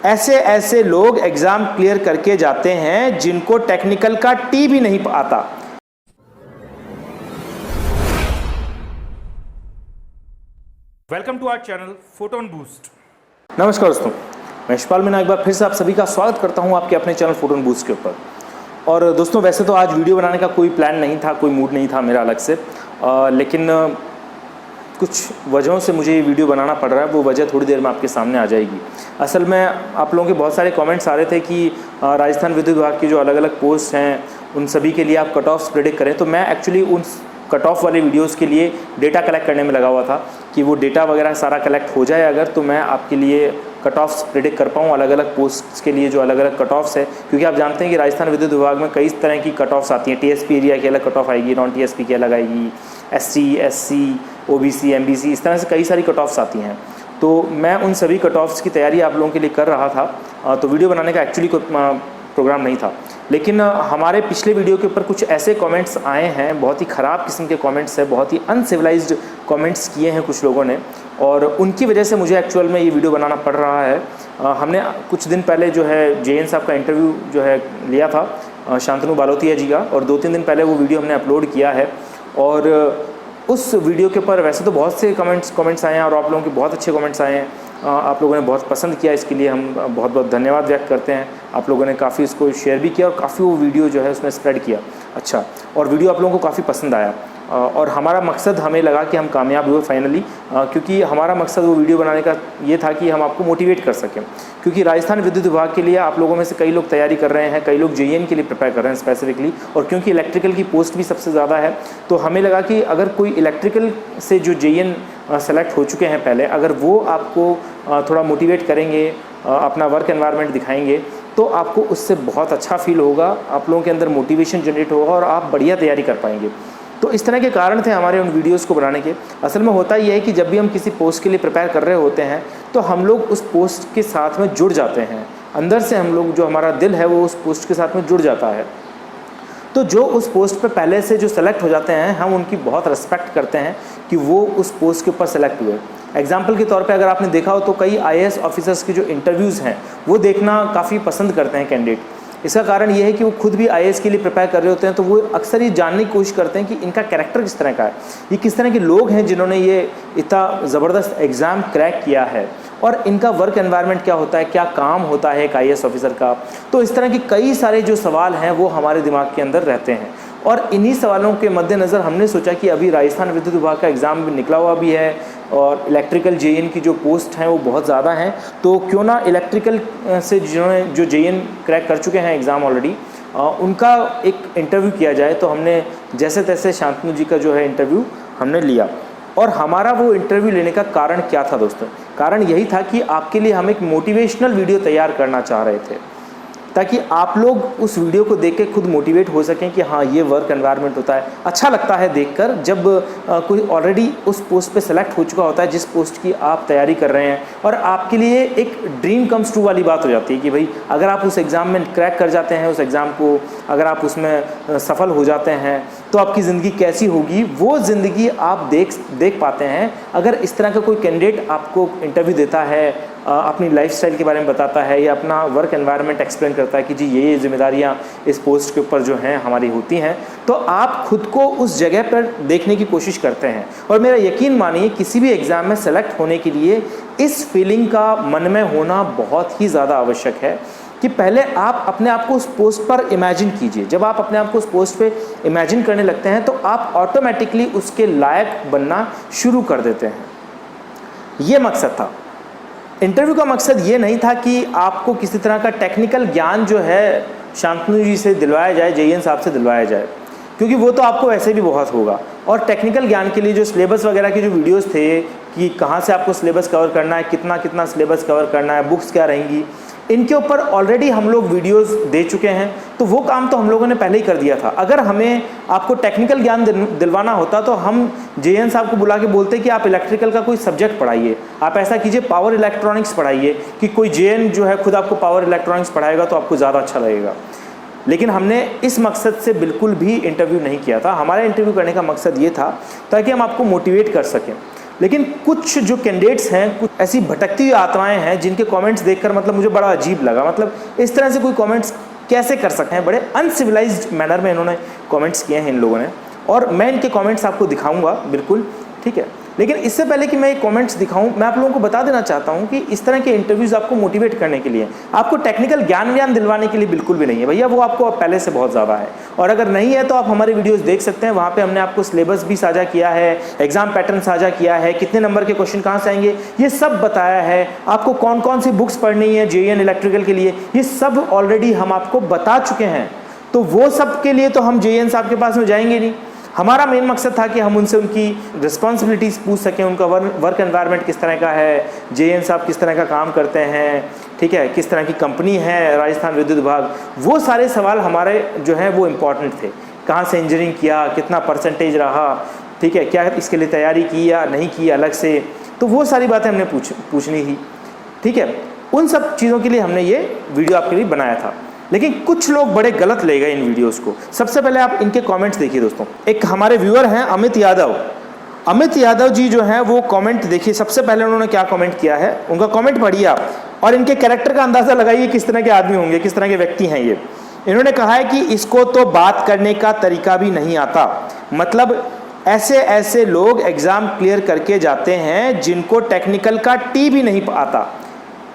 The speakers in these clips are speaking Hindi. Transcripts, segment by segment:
ऐसे ऐसे लोग एग्जाम क्लियर करके जाते हैं जिनको टेक्निकल का टी भी नहीं आता। Welcome to our channel Photon Boost. नमस्कार दोस्तों, मैं यशपाल मीना एक बार फिर से आप सभी का स्वागत करता हूं आपके अपने चैनल फोटोन बूस्ट के ऊपर। और दोस्तों, वैसे तो आज वीडियो बनाने का कोई प्लान नहीं था, कोई मूड नहीं था मेरा अलग से, लेकिन कुछ वजहों से मुझे ये वीडियो बनाना पड़ रहा है। वो वजह थोड़ी देर में आपके सामने आ जाएगी। असल में आप लोगों के बहुत सारे कमेंट्स आ रहे थे कि राजस्थान विद्युत विभाग की जो अलग अलग पोस्ट हैं उन सभी के लिए आप कट ऑफ्स प्रेडिक्ट करें। तो मैं एक्चुअली उन कट ऑफ वाले वीडियोस के लिए डेटा कलेक्ट करने में लगा हुआ था कि वो डेटा वगैरह सारा कलेक्ट हो जाए अगर, तो मैं आपके लिए कट ऑफ्स प्रेडिक्ट कर पाऊँ अलग अलग पोस्ट्स के लिए जो अलग अलग कट ऑफ्स है। क्योंकि आप जानते हैं कि राजस्थान विद्युत विभाग में कई तरह की कट ऑफ्स आती हैं। टीएसपी एरिया की अलग कट ऑफ आएगी, नॉन टीएसपी की अलग आएगी, एससी, एससी, ओबीसी, एमबीसी, इस तरह से कई सारी कट ऑफ्स आती हैं। तो मैं उन सभी कट ऑफ्स की तैयारी आप लोगों के लिए कर रहा था। तो वीडियो बनाने का एक्चुअली कोई प्रोग्राम नहीं था, लेकिन हमारे पिछले वीडियो के ऊपर कुछ ऐसे कमेंट्स आए हैं, बहुत ही ख़राब किस्म के कमेंट्स हैं, बहुत ही अनसिविलाइज्ड कमेंट्स किए हैं कुछ लोगों ने, और उनकी वजह से मुझे एक्चुअल में ये वीडियो बनाना पड़ रहा है। हमने कुछ दिन पहले जो है जेएन साहब का इंटरव्यू जो है लिया था शांतनु बालोतिया जी का, और 2-3 दिन पहले वो वीडियो हमने अपलोड किया है। और उस वीडियो के ऊपर वैसे तो बहुत से कमेंट्स आए हैं और आप लोगों के बहुत अच्छे कमेंट्स आए हैं। आप लोगों ने बहुत पसंद किया, इसके लिए हम बहुत बहुत धन्यवाद व्यक्त करते हैं। आप लोगों ने काफ़ी इसको शेयर भी किया और काफ़ी वो वीडियो जो है उसमें स्प्रेड किया। अच्छा, और वीडियो आप लोगों को काफ़ी पसंद आया, और हमारा मकसद, हमें लगा कि हम कामयाब हुए फाइनली, क्योंकि हमारा मकसद वो वीडियो बनाने का ये था कि हम आपको मोटिवेट कर सकें। क्योंकि राजस्थान विद्युत विभाग के लिए आप लोगों में से कई लोग तैयारी कर रहे हैं, कई लोग जेईएन के लिए प्रिपेयर कर रहे हैं स्पेसिफिकली, और क्योंकि इलेक्ट्रिकल की पोस्ट भी सबसे ज़्यादा है, तो हमें लगा कि अगर कोई इलेक्ट्रिकल से जो जेईएन सेलेक्ट हो चुके हैं पहले, अगर वो आपको थोड़ा मोटिवेट करेंगे, अपना वर्क एनवायरनमेंट दिखाएंगे, तो आपको उससे बहुत अच्छा फील होगा, आप लोगों के अंदर मोटिवेशन जनरेट होगा और आप बढ़िया तैयारी कर पाएंगे। तो इस तरह के कारण थे हमारे उन वीडियोस को बनाने के। असल में होता ये है कि जब भी हम किसी पोस्ट के लिए प्रिपेयर कर रहे होते हैं तो हम लोग उस पोस्ट के साथ में जुड़ जाते हैं, अंदर से हम लोग, जो हमारा दिल है वो उस पोस्ट के साथ में जुड़ जाता है। तो जो उस पोस्ट पे पहले से जो सेलेक्ट हो जाते हैं, हम उनकी बहुत रिस्पेक्ट करते हैं कि वो उस पोस्ट के ऊपर सेलेक्ट हुए। एग्जाम्पल के तौर पे अगर आपने देखा हो तो कई आईएएस ऑफिसर्स के जो इंटरव्यूज़ हैं वो देखना काफ़ी पसंद करते हैं कैंडिडेट। इसका कारण ये है कि वो खुद भी आईएएस के लिए प्रिपेयर कर रहे होते हैं, तो वो अक्सर ये जानने की कोशिश करते हैं कि इनका कैरेक्टर किस तरह का है, ये किस तरह के लोग हैं जिन्होंने ये इतना ज़बरदस्त एग्ज़ाम क्रैक किया है, और इनका वर्क एनवायरनमेंट क्या होता है, क्या काम होता है एक आईएएस ऑफिसर का। तो इस तरह के कई सारे जो सवाल हैं वो हमारे दिमाग के अंदर रहते हैं, और इन्हीं सवालों के मद्देनज़र हमने सोचा कि अभी राजस्थान विद्युत विभाग का एग्ज़ाम भी निकला हुआ भी है और इलेक्ट्रिकल जेईएन की जो पोस्ट हैं वो बहुत ज़्यादा हैं, तो क्यों ना इलेक्ट्रिकल से जिन्होंने जो जेईएन क्रैक कर चुके हैं एग्ज़ाम ऑलरेडी, उनका एक इंटरव्यू किया जाए। तो हमने जैसे तैसे शांतनु जी का जो है इंटरव्यू हमने लिया, और हमारा वो इंटरव्यू लेने का कारण क्या था दोस्तों? कारण यही था कि आपके लिए हम एक मोटिवेशनल वीडियो तैयार करना चाह रहे थे, ताकि आप लोग उस वीडियो को देख के खुद मोटिवेट हो सकें कि हाँ, ये वर्क एनवायरनमेंट होता है। अच्छा लगता है देखकर जब कोई ऑलरेडी उस पोस्ट पे सेलेक्ट हो चुका होता है जिस पोस्ट की आप तैयारी कर रहे हैं, और आपके लिए एक ड्रीम कम्स ट्रू वाली बात हो जाती है कि भाई अगर आप उस एग्ज़ाम में क्रैक कर जाते हैं, उस एग्ज़ाम को अगर आप उसमें सफल हो जाते हैं तो आपकी ज़िंदगी कैसी होगी, वो ज़िंदगी आप देख पाते हैं। अगर इस तरह का कोई कैंडिडेट आपको इंटरव्यू देता है, अपनी लाइफस्टाइल के बारे में बताता है या अपना वर्क एनवायरनमेंट एक्सप्लेन करता है कि जी ये जिम्मेदारियां इस पोस्ट के ऊपर जो हैं हमारी होती हैं, तो आप खुद को उस जगह पर देखने की कोशिश करते हैं। और मेरा यकीन मानिए, किसी भी एग्ज़ाम में सेलेक्ट होने के लिए इस फीलिंग का मन में होना बहुत ही ज़्यादा आवश्यक है कि पहले आप अपने आप को उस पोस्ट पर इमेजिन कीजिए। जब आप अपने आप को उस पोस्ट पे इमेजिन करने लगते हैं तो आप ऑटोमेटिकली उसके लायक बनना शुरू कर देते हैं। ये मकसद था इंटरव्यू का। मकसद ये नहीं था कि आपको किसी तरह का टेक्निकल ज्ञान जो है शांतनु जी से दिलवाया जाए, जेईएन साहब से दिलवाया जाए, क्योंकि वो तो आपको वैसे भी बहुत होगा। और टेक्निकल ज्ञान के लिए जो सिलेबस वगैरह के जो वीडियोस थे कि कहाँ से आपको सिलेबस कवर करना है, कितना कितना सिलेबस कवर करना है, बुक्स क्या रहेंगी, इनके ऊपर ऑलरेडी हम लोग वीडियोस दे चुके हैं। तो वो काम तो हम लोगों ने पहले ही कर दिया था। अगर हमें आपको टेक्निकल ज्ञान दिलवाना होता तो हम जेएन साहब को बुला के बोलते कि आप इलेक्ट्रिकल का कोई सब्जेक्ट पढ़ाइए, आप ऐसा कीजिए पावर इलेक्ट्रॉनिक्स पढ़ाइए, कि कोई जेएन जो है खुद आपको पावर इलेक्ट्रॉनिक्स पढ़ाएगा तो आपको ज़्यादा अच्छा लगेगा। लेकिन हमने इस मकसद से बिल्कुल भी इंटरव्यू नहीं किया था। हमारा इंटरव्यू करने का मकसद ये था ताकि हम आपको मोटिवेट कर सकें। लेकिन कुछ जो कैंडिडेट्स हैं, कुछ ऐसी भटकती हुई आत्माएं हैं जिनके कमेंट्स देखकर मतलब मुझे बड़ा अजीब लगा। मतलब इस तरह से कोई कमेंट्स कैसे कर सकते हैं, बड़े अनसिविलाइज्ड मैनर में इन्होंने कमेंट्स किए हैं इन लोगों ने, और मैं इनके कमेंट्स आपको दिखाऊंगा बिल्कुल, ठीक है। लेकिन इससे पहले कि मैं ये कमेंट्स दिखाऊं, मैं आप लोगों को बता देना चाहता हूं कि इस तरह के इंटरव्यूज़ आपको मोटिवेट करने के लिए, आपको टेक्निकल ज्ञान दिलवाने के लिए बिल्कुल भी नहीं है भैया, वो आपको पहले से बहुत ज़्यादा है। और अगर नहीं है तो आप हमारे वीडियोस देख सकते हैं, वहाँ पे हमने आपको सिलेबस भी साझा किया है, एग्जाम पैटर्न साझा किया है, कितने नंबर के क्वेश्चन कहाँ से आएंगे ये सब बताया है, आपको कौन कौन सी बुक्स पढ़नी है जेईएन इलेक्ट्रिकल के लिए, ये सब ऑलरेडी हम आपको बता चुके हैं। तो वो सब के लिए तो हम जेईएन साहब के पास में जाएंगे नहीं। हमारा मेन मकसद था कि हम उनसे उनकी रिस्पॉन्सिबिलिटीज़ पूछ सकें, उनका वर्क एनवायरनमेंट किस तरह का है, जेईएन साहब किस तरह का काम करते हैं, ठीक है, किस तरह की कंपनी है राजस्थान विद्युत विभाग, वो सारे सवाल हमारे जो हैं वो इम्पॉर्टेंट थे। कहाँ से इंजीनियरिंग किया, कितना परसेंटेज रहा, ठीक है, क्या इसके लिए तैयारी की या नहीं की अलग से, तो वो सारी बातें हमने पूछनी थी, ठीक है। उन सब चीज़ों के लिए हमने ये वीडियो आपके लिए बनाया था। लेकिन कुछ लोग बड़े गलत ले गए इन वीडियोस को। सबसे पहले आप इनके कमेंट्स देखिए दोस्तों। एक हमारे व्यूअर हैं अमित यादव, अमित यादव जी जो हैं वो कमेंट देखिए। सबसे पहले उन्होंने क्या कमेंट किया है, उनका कमेंट पढ़िए आप, और इनके कैरेक्टर का अंदाज़ा लगाइए किस तरह के आदमी होंगे, किस तरह के व्यक्ति हैं ये। इन्होंने कहा है कि इसको तो बात करने का तरीका भी नहीं आता, मतलब ऐसे ऐसे लोग एग्ज़ाम क्लियर करके जाते हैं जिनको टेक्निकल का टी भी नहीं आता।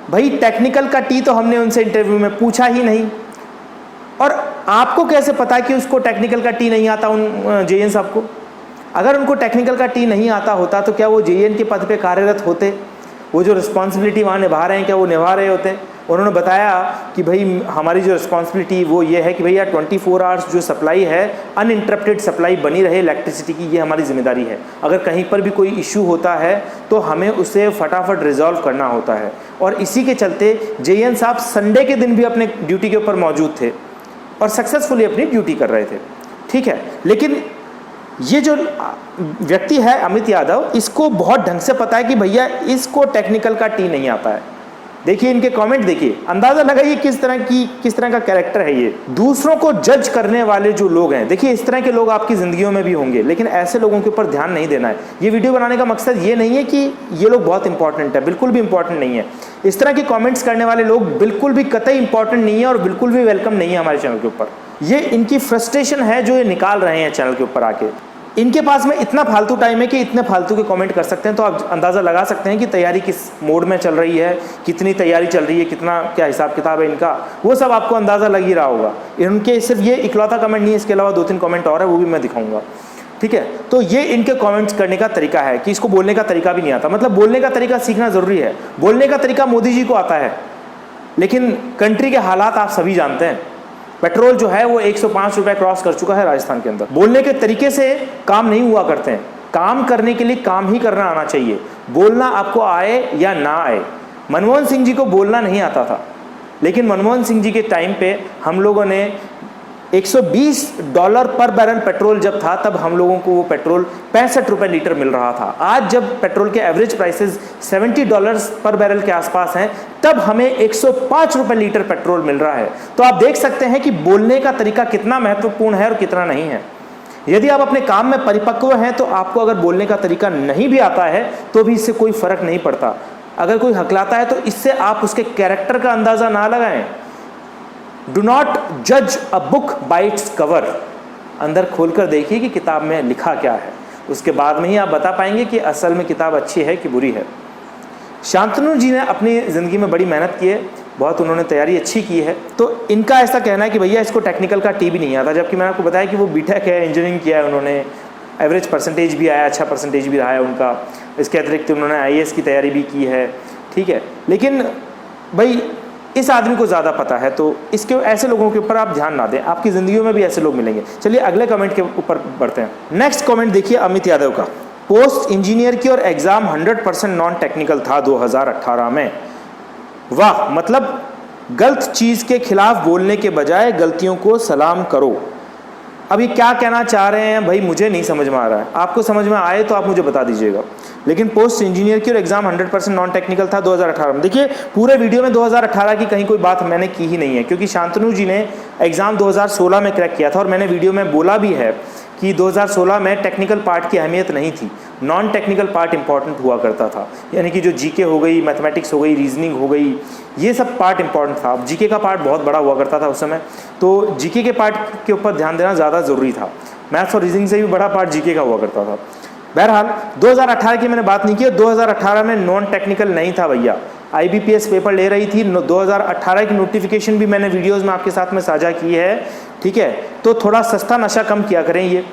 भाई टेक्निकल का टी तो हमने उनसे इंटरव्यू में पूछा ही नहीं, और आपको कैसे पता कि उसको टेक्निकल का टी नहीं आता उन जेईएन साहब को? अगर उनको टेक्निकल का टी नहीं आता होता तो क्या वो जेईएन के पद पे कार्यरत होते? वो जो रिस्पॉन्सिबिलिटी वहाँ निभा रहे हैं क्या वो निभा रहे होते? उन्होंने बताया कि भाई हमारी जो रिस्पॉन्सिबिलिटी वो ये है कि भैया 24 आवर्स जो सप्लाई है, अनइंटरप्टेड सप्लाई बनी रहे इलेक्ट्रिसिटी की, ये हमारी जिम्मेदारी है। अगर कहीं पर भी कोई इशू होता है तो हमें उसे फटाफट रिजॉल्व करना होता है। और इसी के चलते जेईएन साहब संडे के दिन भी अपने ड्यूटी के ऊपर मौजूद थे और सक्सेसफुली अपनी ड्यूटी कर रहे थे, ठीक है। लेकिन ये जो व्यक्ति है अमित यादव, इसको बहुत ढंग से पता है कि भैया इसको टेक्निकल का टी नहीं आता है। देखिए इनके कमेंट देखिए, अंदाज़ा लगाइए किस तरह का कैरेक्टर है ये। दूसरों को जज करने वाले जो लोग हैं, देखिए इस तरह के लोग आपकी ज़िंदगियों में भी होंगे, लेकिन ऐसे लोगों के ऊपर ध्यान नहीं देना है। ये वीडियो बनाने का मकसद ये नहीं है कि ये लोग बहुत इंपॉर्टेंट है, बिल्कुल भी इंपॉर्टेंट नहीं है। इस तरह के कमेंट्स करने वाले लोग बिल्कुल भी कतई इंपॉर्टेंट नहीं है और बिल्कुल भी वेलकम नहीं है हमारे चैनल के ऊपर। ये इनकी फ्रस्ट्रेशन है जो ये निकाल रहे हैं चैनल के ऊपर आके। इनके पास में इतना फालतू टाइम है कि इतने फालतू के कमेंट कर सकते हैं, तो आप अंदाज़ा लगा सकते हैं कि तैयारी किस मोड में चल रही है, कितनी तैयारी चल रही है, कितना क्या हिसाब किताब है इनका, वो सब आपको अंदाज़ा लग ही रहा होगा। इनके सिर्फ ये इकलौता कमेंट नहीं है, इसके अलावा 2-3 कमेंट और है, वो भी मैं दिखाऊंगा, ठीक है। तो ये इनके कमेंट्स करने का तरीका है कि इसको बोलने का तरीका भी नहीं आता। मतलब बोलने का तरीका सीखना ज़रूरी है। बोलने का तरीका मोदी जी को आता है, लेकिन कंट्री के हालात आप सभी जानते हैं। पेट्रोल जो है वो 105 रुपये क्रॉस कर चुका है राजस्थान के अंदर। बोलने के तरीके से काम नहीं हुआ करते हैं, काम करने के लिए काम ही करना आना चाहिए। बोलना आपको आए या ना आए। मनमोहन सिंह जी को बोलना नहीं आता था, लेकिन मनमोहन सिंह जी के टाइम पे हम लोगों ने $120 पर बैरल पेट्रोल जब था, तब हम लोगों को वो पेट्रोल 65 रुपये लीटर मिल रहा था। आज जब पेट्रोल के एवरेज प्राइसेस $70 पर बैरल के आसपास हैं, तब हमें 105 रुपये लीटर पेट्रोल मिल रहा है। तो आप देख सकते हैं कि बोलने का तरीका कितना महत्वपूर्ण है और कितना नहीं है। यदि आप अपने काम में परिपक्व हैं तो आपको अगर बोलने का तरीका नहीं भी आता है तो भी इससे कोई फर्क नहीं पड़ता। अगर कोई हकलाता है तो इससे आप उसके कैरेक्टर का अंदाज़ा ना लगाएं। डू नॉट जज a book by its cover. अंदर खोलकर देखिए कि किताब में लिखा क्या है, उसके बाद में ही आप बता पाएंगे कि असल में किताब अच्छी है कि बुरी है। शांतनु जी ने अपनी ज़िंदगी में बड़ी मेहनत की है, बहुत उन्होंने तैयारी अच्छी की है। तो इनका ऐसा कहना है कि भैया इसको टेक्निकल का टी भी नहीं आता, जबकि मैंने आपको बताया कि वो बीटेक है, इंजीनियरिंग किया है उन्होंने, एवरेज परसेंटेज भी आया, अच्छा परसेंटेज भी रहा है उनका। इसके अतिरिक्त उन्होंने आईएएस की तैयारी भी की है, ठीक है। लेकिन भाई इस आदमी को ज़्यादा पता है, तो इसके ऐसे लोगों के ऊपर आप ध्यान ना दें, आपकी ज़िंदगियों में भी ऐसे लोग मिलेंगे। चलिए अगले कमेंट के ऊपर बढ़ते हैं। नेक्स्ट कमेंट देखिए अमित यादव का। पोस्ट इंजीनियर की और एग्ज़ाम 100% नॉन टेक्निकल था 2018 में। वाह, मतलब गलत चीज़ के खिलाफ बोलने के बजाय गलतियों को सलाम करो। अब ये क्या कहना चाह रहे हैं भाई, मुझे नहीं समझ में आ रहा है। आपको समझ में आए तो आप मुझे बता दीजिएगा। लेकिन पोस्ट इंजीनियर की और एग्ज़ाम 100% नॉन टेक्निकल था 2018 में। देखिए पूरे वीडियो में 2018 की कहीं कोई बात मैंने की ही नहीं है, क्योंकि शांतनु जी ने एग्ज़ाम 2016 में क्रैक किया था और मैंने वीडियो में बोला भी है कि 2016 में टेक्निकल पार्ट की अहमियत नहीं थी, नॉन टेक्निकल पार्ट इंपॉर्टेंट हुआ करता था। यानी कि जो जीके हो गई, मैथमेटिक्स हो गई, रीजनिंग हो गई, ये सब पार्ट इंपॉर्टेंट था। अब जीके का पार्ट बहुत बड़ा हुआ करता था उस समय, तो जीके के पार्ट के ऊपर ध्यान देना ज़्यादा ज़रूरी था। मैथ्स और रीजनिंग से भी बड़ा पार्ट जीके का हुआ करता था। बहरहाल 2018 की मैंने बात नहीं की, 2018 में नॉन टेक्निकल नहीं था भैया। IBPS पेपर ले रही थी, 2018 की नोटिफिकेशन भी मैंने वीडियोस में आपके साथ में साझा की है, ठीक है। तो थोड़ा सस्ता नशा कम किया करें ये,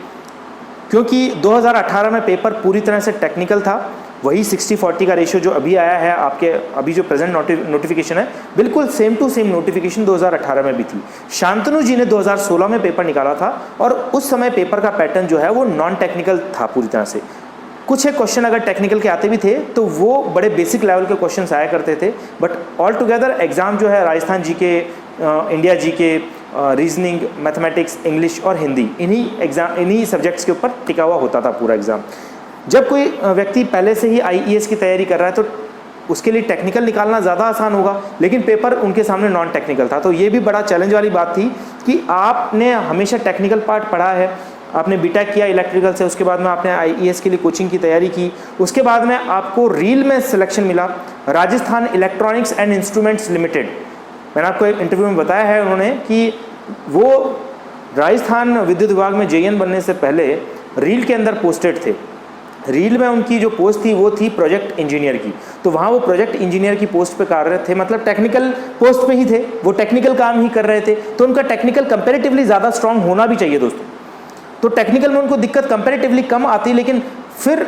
क्योंकि 2018 में पेपर पूरी तरह से टेक्निकल था। वही 60-40 का रेशियो जो अभी आया है आपके, अभी जो प्रेजेंट नोटिफिकेशन है, बिल्कुल सेम टू सेम नोटिफिकेशन 2018 में भी थी। शांतनु जी ने 2016 में पेपर निकाला था और उस समय पेपर का पैटर्न जो है वो नॉन टेक्निकल था पूरी तरह से। कुछ एक क्वेश्चन अगर टेक्निकल के आते भी थे तो वो बड़े बेसिक लेवल के क्वेश्चन आया करते थे, बट ऑल टुगेदर एग्ज़ाम जो है Rajasthan GK, India GK, reasoning, mathematics, English और हिंदी, इन्हीं सब्जेक्ट्स के ऊपर टिका हुआ होता था पूरा एग्ज़ाम। जब कोई व्यक्ति पहले से ही IAS की तैयारी कर रहा है तो उसके लिए टेक्निकल निकालना ज़्यादा आसान होगा, लेकिन पेपर उनके सामने नॉन टेक्निकल था। तो ये भी बड़ा चैलेंज वाली बात थी कि आपने हमेशा टेक्निकल पार्ट पढ़ा है, आपने बीटेक किया इलेक्ट्रिकल से, उसके बाद में आपने IAS के लिए कोचिंग की तैयारी की, उसके बाद में आपको रील में सिलेक्शन मिला Rajasthan electronics and instruments limited. मैंने आपको एक इंटरव्यू में बताया है उन्होंने कि वो राजस्थान विद्युत विभाग में JN बनने से पहले रील के अंदर पोस्टेड थे। रील में उनकी जो पोस्ट थी वो थी प्रोजेक्ट इंजीनियर की, तो वहाँ वो प्रोजेक्ट इंजीनियर की पोस्ट पे कार्यरत थे, मतलब टेक्निकल पोस्ट पे ही थे, वो टेक्निकल काम ही कर रहे थे। तो उनका टेक्निकल कंपैरेटिवली ज़्यादा स्ट्रांग होना भी चाहिए दोस्तों। तो टेक्निकल में उनको दिक्कत कंपैरेटिवली कम आती, लेकिन फिर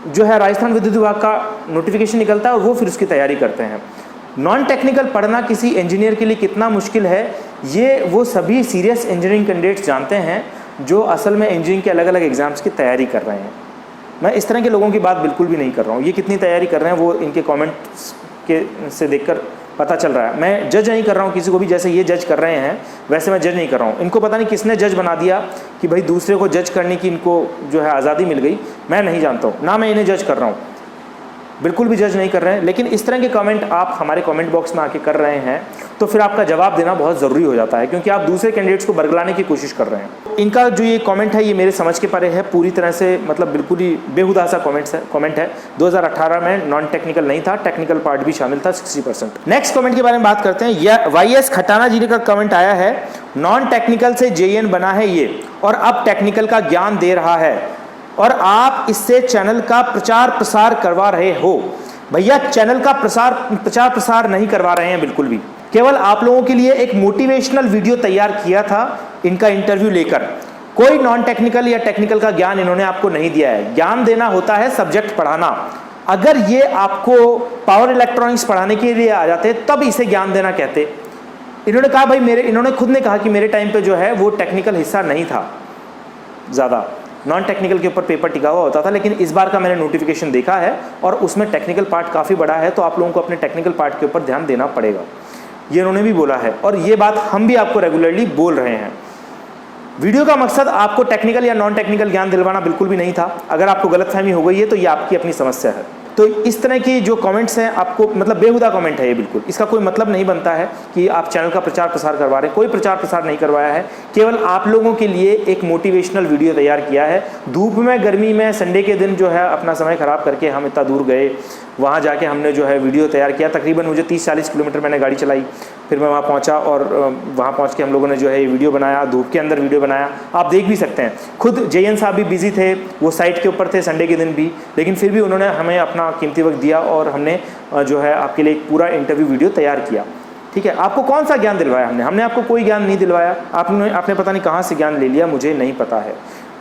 जो है राजस्थान विद्युत विभाग का नोटिफिकेशन निकलता है और वो फिर उसकी तैयारी करते हैं। नॉन टेक्निकल पढ़ना किसी इंजीनियर के लिए कितना मुश्किल है, ये वो सभी सीरियस इंजीनियरिंग कैंडिडेट्स जानते हैं जो असल में इंजीनियरिंग के अलग अलग एग्जाम्स की तैयारी कर रहे हैं। मैं इस तरह के लोगों की बात बिल्कुल भी नहीं कर रहा हूँ। ये कितनी तैयारी कर रहे हैं वो इनके कमेंट्स के से देखकर पता चल रहा है। मैं जज नहीं कर रहा हूँ किसी को भी, जैसे ये जज कर रहे हैं वैसे मैं जज नहीं कर रहा हूँ। इनको पता नहीं किसने जज बना दिया कि भाई दूसरे को जज करने की इनको जो है आज़ादी मिल गई। मैं नहीं जानता हूँ, ना मैं इन्हें जज कर रहा हूँ, बिल्कुल भी जज नहीं कर रहे हैं। लेकिन इस तरह के कमेंट आप हमारे कमेंट बॉक्स में आके कर रहे हैं तो फिर आपका जवाब देना बहुत ज़रूरी हो जाता है, क्योंकि आप दूसरे कैंडिडेट्स को बरगलाने की कोशिश कर रहे हैं। इनका जो ये कमेंट है ये मेरे समझ के परे है पूरी तरह से, मतलब बिल्कुल ही बेहुदा सा कमेंट है। 2018 में नॉन टेक्निकल नहीं था, टेक्निकल पार्ट भी शामिल था 60%। नेक्स्ट कमेंट के बारे में बात करते हैं। YS खटाना जी का कमेंट आया है, नॉन टेक्निकल से JN बना है ये और अब टेक्निकल का ज्ञान दे रहा है और आप इससे चैनल का प्रचार प्रसार करवा रहे हो। भैया चैनल का प्रचार प्रसार नहीं करवा रहे हैं बिल्कुल भी, केवल आप लोगों के लिए एक मोटिवेशनल वीडियो तैयार किया था इनका इंटरव्यू लेकर। कोई नॉन टेक्निकल या टेक्निकल का ज्ञान इन्होंने आपको नहीं दिया है। ज्ञान देना होता है सब्जेक्ट पढ़ाना। अगर ये आपको पावर इलेक्ट्रॉनिक्स पढ़ाने के लिए आ जाते तब इसे ज्ञान देना कहते। इन्होंने कहा भाई इन्होंने खुद ने कहा कि मेरे टाइम पे जो है वो टेक्निकल हिस्सा नहीं था, ज़्यादा नॉन टेक्निकल के ऊपर पेपर टिका हुआ होता था। लेकिन इस बार का मैंने नोटिफिकेशन देखा है और उसमें टेक्निकल पार्ट काफ़ी बड़ा है, तो आप लोगों को अपने टेक्निकल पार्ट के ऊपर ध्यान देना पड़ेगा। ये उन्होंने भी बोला है और ये बात हम भी आपको रेगुलरली बोल रहे हैं। वीडियो का मकसद आपको टेक्निकल या नॉन टेक्निकल ज्ञान दिलवाना बिल्कुल भी नहीं था। अगर आपको गलतफहमी हो गई है तो ये आपकी अपनी समस्या है। तो इस तरह की जो कमेंट्स हैं आपको, मतलब बेहुदा कमेंट है ये, बिल्कुल इसका कोई मतलब नहीं बनता है कि आप चैनल का प्रचार प्रसार करवा रहे हैं। कोई प्रचार प्रसार नहीं करवाया है, केवल आप लोगों के लिए एक मोटिवेशनल वीडियो तैयार किया है। धूप में, गर्मी में, संडे के दिन जो है अपना समय ख़राब करके हम इतना दूर गए, वहाँ जाके हमने जो है वीडियो तैयार किया। तकरीबन मुझे 30-40 किलोमीटर मैंने गाड़ी चलाई, फिर मैं वहाँ पहुँचा और वहाँ पहुँच के हम लोगों ने जो है ये वीडियो बनाया, धूप के अंदर वीडियो बनाया। आप देख भी सकते हैं, खुद JN साहब भी बिजी थे, वो साइट के ऊपर थे संडे के दिन भी, लेकिन फिर भी उन्होंने हमें अपना कीमती वक्त दिया और हमने जो है आपके लिए एक पूरा इंटरव्यू वीडियो तैयार किया। ठीक है, आपको कौन सा ज्ञान दिलवाया हमने आपको कोई ज्ञान नहीं दिलवाया। आपने पता नहीं कहाँ से ज्ञान ले लिया, मुझे नहीं पता है।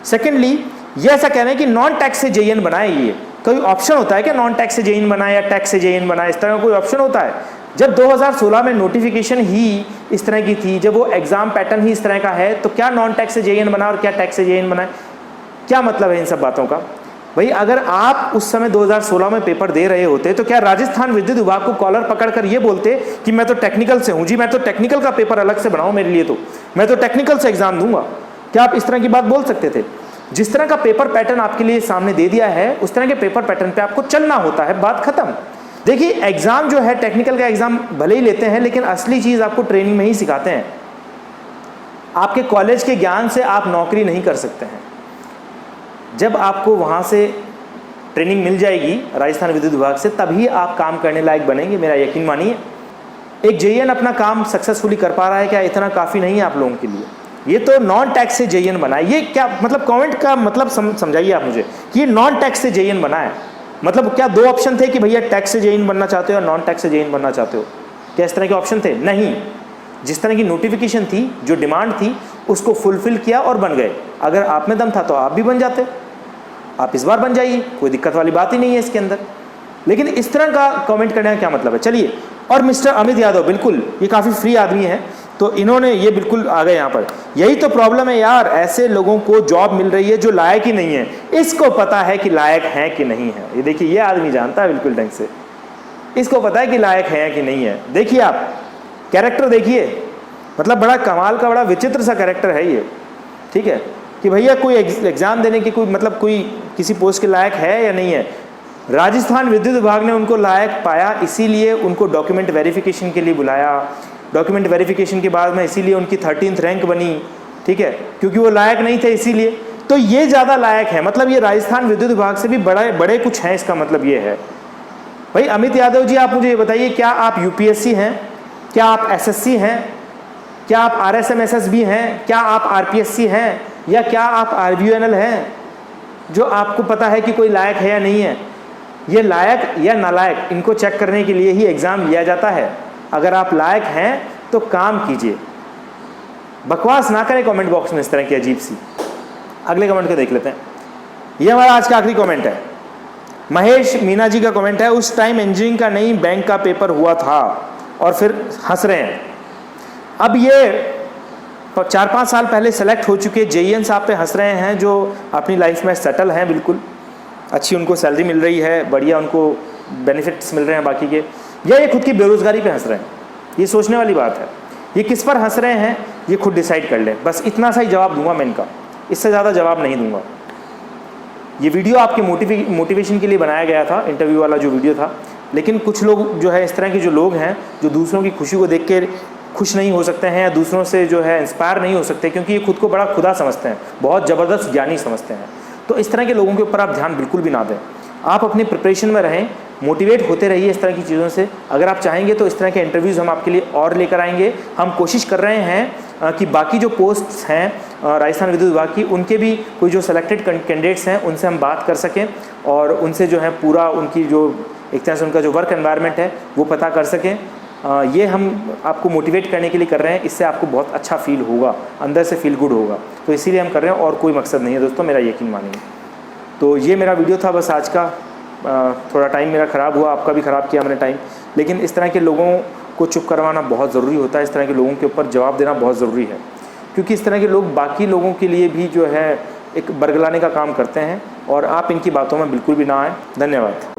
सेकेंडली, ये ऐसा कह रहे हैं कि नॉन टैक्स से JN बनाए, ये कोई ऑप्शन होता है क्या? नॉन टैक्स से JN बनाए या टैक्स से JN बनाए, इस तरह का कोई ऑप्शन होता है? जब 2016 में नोटिफिकेशन ही इस तरह की थी, जब वो एग्जाम पैटर्न ही इस तरह का है, तो क्या नॉन टैक्स से JN बना और क्या टैक्स से JN बनाए? क्या मतलब है इन सब बातों का? भाई अगर आप उस समय 2016 में पेपर दे रहे होते तो क्या राजस्थान विद्युत विभाग को कॉलर पकड़कर ये बोलते कि मैं तो टेक्निकल से हूँ जी, मैं तो टेक्निकल का पेपर अलग से बनाओ मेरे लिए, तो मैं तो टेक्निकल से एग्जाम दूंगा? क्या आप इस तरह की बात बोल सकते थे? जिस तरह का पेपर पैटर्न आपके लिए सामने दे दिया है उस तरह के पेपर पैटर्न पे आपको चलना होता है, बात खत्म। देखिए एग्जाम जो है, टेक्निकल का एग्जाम भले ही लेते हैं लेकिन असली चीज आपको ट्रेनिंग में ही सिखाते हैं। आपके कॉलेज के ज्ञान से आप नौकरी नहीं कर सकते हैं। जब आपको वहाँ से ट्रेनिंग मिल जाएगी राजस्थान विद्युत विभाग से, तभी आप काम करने लायक बनेंगे, मेरा यकीन मानिए। एक जेईएन अपना काम सक्सेसफुली कर पा रहा है क्या, इतना काफ़ी नहीं है आप लोगों के लिए। ये तो नॉन टैक्स से जेईएन बना है। ये क्या मतलब, कमेंट का मतलब समझाइए आप मुझे कि ये नॉन टैक्स से जेईएन बना है। मतलब क्या दो ऑप्शन थे कि भैया टैक्स से जेईएन बनना चाहते हो या नॉन टैक्स से जेईएन बनना चाहते हो, क्या इस तरह के ऑप्शन थे? नहीं। जिस तरह की नोटिफिकेशन थी, जो डिमांड थी, उसको फुलफिल किया और बन गए। अगर आप में दम था तो आप भी बन जाते, आप इस बार बन जाइए, कोई दिक्कत वाली बात ही नहीं है इसके अंदर। लेकिन इस तरह का कमेंट करने का क्या मतलब है? चलिए, और मिस्टर अमित यादव, बिल्कुल ये काफ़ी फ्री आदमी है, तो इन्होंने ये बिल्कुल आ गए यहाँ पर। यही तो प्रॉब्लम है यार, ऐसे लोगों को जॉब मिल रही है जो लायक ही नहीं है। इसको पता है कि लायक है कि नहीं है। ये देखिए, ये आदमी जानता है बिल्कुल ढंग से, इसको पता है कि लायक है कि नहीं है। देखिए आप कैरेक्टर देखिए, मतलब बड़ा कमाल का, बड़ा विचित्र सा कैरेक्टर है ये। ठीक है कि भैया कोई एग्ज़ाम देने की कोई मतलब कोई किसी पोस्ट के लायक है या नहीं है। राजस्थान विद्युत विभाग ने उनको लायक पाया, इसीलिए उनको डॉक्यूमेंट वेरिफिकेशन के लिए बुलाया। डॉक्यूमेंट वेरिफिकेशन के बाद में इसीलिए उनकी 13th रैंक बनी। ठीक है, क्योंकि वो लायक नहीं थे इसीलिए। तो ये ज़्यादा लायक है, मतलब ये राजस्थान विद्युत विभाग से भी बड़े कुछ हैं, इसका मतलब ये है। भाई अमित यादव जी, आप मुझे ये बताइए, क्या आप यूपीएससी हैं, क्या आप एसएससी हैं, क्या आप आरएसएमएसएस भी हैं, क्या आप आरपीएससी हैं, या क्या आप आरबीयूएनएल हैं, जो आपको पता है कि कोई लायक है या नहीं है? ये लायक या नालायक, इनको चेक करने के लिए ही एग्ज़ाम लिया जाता है। अगर आप लायक हैं तो काम कीजिए, बकवास ना करें कमेंट बॉक्स में इस तरह की अजीब सी। अगले कमेंट को देख लेते हैं। ये हमारा आज का आखिरी कमेंट है, महेश मीना जी का कमेंट है। उस टाइम इंजीनियरिंग का नहीं, बैंक का पेपर हुआ था और फिर हंस रहे हैं। अब ये 4-5 साल पहले सेलेक्ट हो चुके जेईएन साहब पे हंस रहे हैं, जो अपनी लाइफ में सेटल हैं, बिल्कुल अच्छी उनको सैलरी मिल रही है, बढ़िया उनको बेनिफिट्स मिल रहे हैं बाकी के, या ये खुद की बेरोज़गारी पे हंस रहे हैं। ये सोचने वाली बात है। ये किस पर हंस रहे हैं ये खुद डिसाइड कर लें। बस इतना सा ही जवाब दूंगा मैं इनका, इससे ज़्यादा जवाब नहीं दूंगा। ये वीडियो आपके मोटिवेशन के लिए बनाया गया था, इंटरव्यू वाला जो वीडियो था। लेकिन कुछ लोग जो है, इस तरह के जो लोग हैं, जो दूसरों की खुशी को देख के खुश नहीं हो सकते हैं, या दूसरों से जो है इंस्पायर नहीं हो सकते, क्योंकि ये खुद को बड़ा खुदा समझते हैं, बहुत ज़बरदस्त ज्ञानी समझते हैं। तो इस तरह के लोगों के ऊपर आप ध्यान बिल्कुल भी ना दें। आप अपनी प्रिपरेशन में रहें, मोटिवेट होते रहिए इस तरह की चीज़ों से। अगर आप चाहेंगे तो इस तरह के इंटरव्यूज़ हम आपके लिए और लेकर आएंगे। हम कोशिश कर रहे हैं कि बाकी जो पोस्ट्स हैं राजस्थान विद्युत विभाग की, उनके भी कोई जो सेलेक्टेड कैंडिडेट्स हैं उनसे हम बात कर सकें, और उनसे जो है पूरा उनकी जो एक तरह से उनका जो वर्क एनवायरनमेंट है वो पता कर सकें। ये हम आपको मोटिवेट करने के लिए कर रहे हैं। इससे आपको बहुत अच्छा फील होगा, अंदर से फील गुड होगा। तो इसीलिए हम कर रहे हैं, और कोई मकसद नहीं है दोस्तों, मेरा यकीन मानिए। तो ये मेरा वीडियो था बस आज का। थोड़ा टाइम मेरा ख़राब हुआ, आपका भी ख़राब किया मैंने टाइम, लेकिन इस तरह के लोगों को चुप करवाना बहुत ज़रूरी होता है। इस तरह के लोगों के ऊपर जवाब देना बहुत ज़रूरी है, क्योंकि इस तरह के लोग बाकी लोगों के लिए भी जो है एक बरगलाने का काम करते हैं, और आप इनकी बातों में बिल्कुल भी ना आए। धन्यवाद।